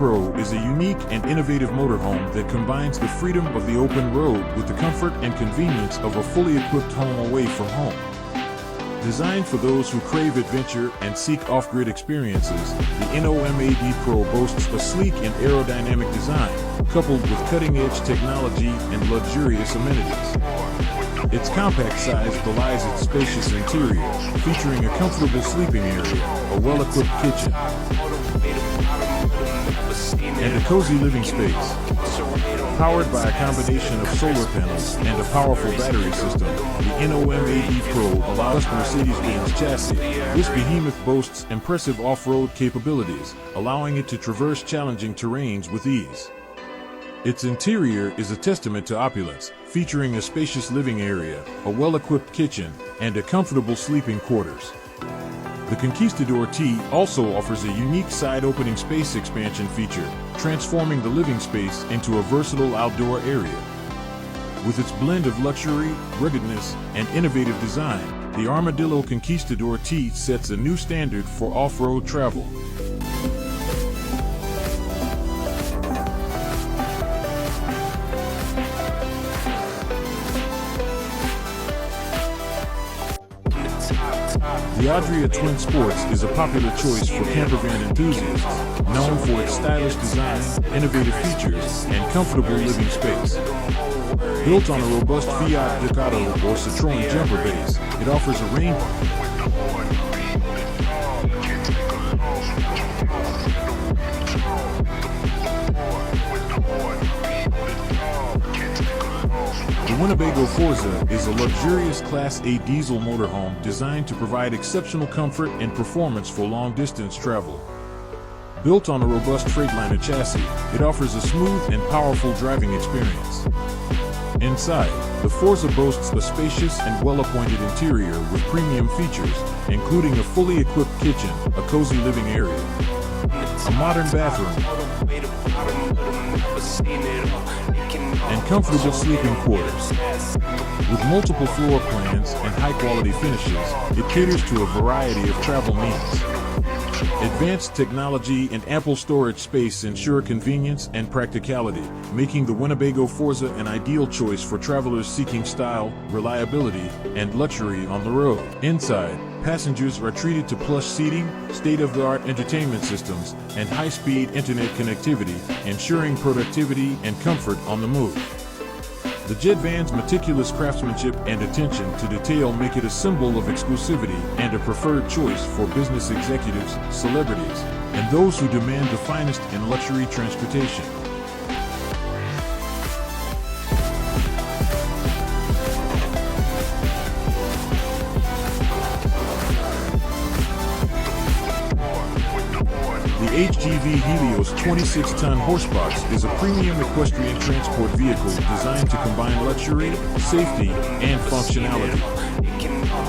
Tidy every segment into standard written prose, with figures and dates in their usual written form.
NOMADPro is a unique and innovative motorhome that combines the freedom of the open road with the comfort and convenience of a fully equipped home away from home. Designed for those who crave adventure and seek off-grid experiences, the NOMADPro boasts a sleek and aerodynamic design, coupled with cutting-edge technology and luxurious amenities. Its compact size belies its spacious interior, featuring a comfortable sleeping area, a well-equipped kitchen, and a cozy living space. Powered by a combination of solar panels and a powerful battery system, the NOMADPro allows Mercedes-Benz chassis. This behemoth boasts impressive off-road capabilities, allowing it to traverse challenging terrains with ease. Its interior is a testament to opulence, featuring a spacious living area, a well-equipped kitchen, and a comfortable sleeping quarters. The Conquistador T also offers a unique side-opening space expansion feature, transforming the living space into a versatile outdoor area. With its blend of luxury, ruggedness, and innovative design, the Armadillo Conquistador T sets a new standard for off-road travel. The Adria Twin Sports is a popular choice for campervan enthusiasts, known for its stylish design, innovative features, and comfortable living space. Built on a robust Fiat Ducato or Citroën jumper base, it offers a range. The Winnebago Forza is a luxurious Class A diesel motorhome designed to provide exceptional comfort and performance for long-distance travel. Built on a robust Freightliner chassis, it offers a smooth and powerful driving experience. Inside, the Forza boasts a spacious and well-appointed interior with premium features, including a fully equipped kitchen, a cozy living area, a modern bathroom, and comfortable sleeping quarters. With multiple floor plans and high-quality finishes, it caters to a variety of travel needs. Advanced technology and ample storage space ensure convenience and practicality, making the Winnebago Forza an ideal choice for travelers seeking style, reliability, and luxury on the road. Inside, passengers are treated to plush seating, state-of-the-art entertainment systems, and high-speed internet connectivity, ensuring productivity and comfort on the move. The Jet Van's meticulous craftsmanship and attention to detail make it a symbol of exclusivity and a preferred choice for business executives, celebrities, and those who demand the finest in luxury transportation. The HGV Helios 26-ton horsebox is a premium equestrian transport vehicle designed to combine luxury, safety, and functionality.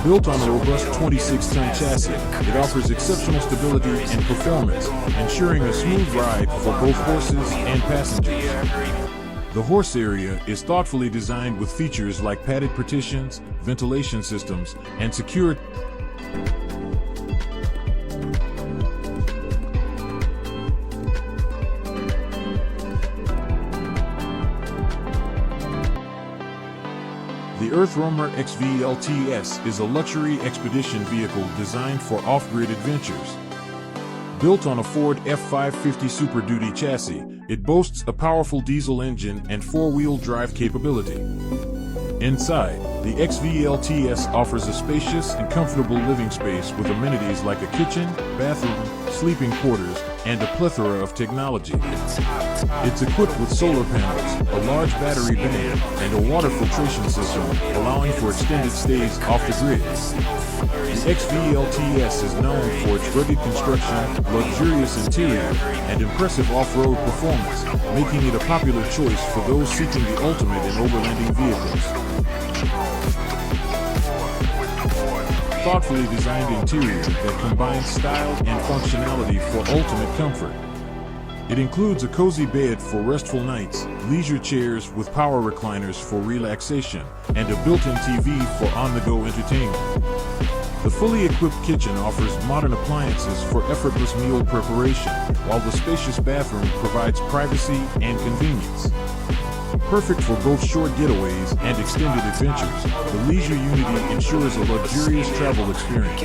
Built on a robust 26-ton chassis, it offers exceptional stability and performance, ensuring a smooth ride for both horses and passengers. The horse area is thoughtfully designed with features like padded partitions, ventilation systems, and secure The EarthRoamer XV-LTS is a luxury expedition vehicle designed for off-grid adventures. Built on a Ford F550 Super Duty chassis, it boasts a powerful diesel engine and four-wheel drive capability. Inside, the XV-LTS offers a spacious and comfortable living space with amenities like a kitchen, bathroom, sleeping quarters, and a plethora of technology. It's equipped with solar panels, a large battery bank, and a water filtration system, allowing for extended stays off the grid. The XV-LTS is known for its rugged construction, luxurious interior, and impressive off-road performance, making it a popular choice for those seeking the ultimate in overlanding vehicles. Thoughtfully designed interior that combines style and functionality for ultimate comfort. It includes a cozy bed for restful nights, leisure chairs with power recliners for relaxation, and a built-in TV for on-the-go entertainment. The fully equipped kitchen offers modern appliances for effortless meal preparation, while the spacious bathroom provides privacy and convenience. Perfect for both short getaways and extended adventures, the Leisure Unity ensures a luxurious travel experience.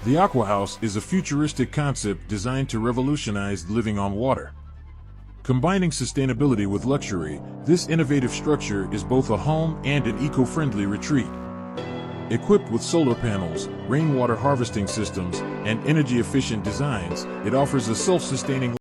The Aqua-House is a futuristic concept designed to revolutionize living on water. Combining sustainability with luxury, this innovative structure is both a home and an eco-friendly retreat. Equipped with solar panels, rainwater harvesting systems, and energy-efficient designs, it offers a self-sustaining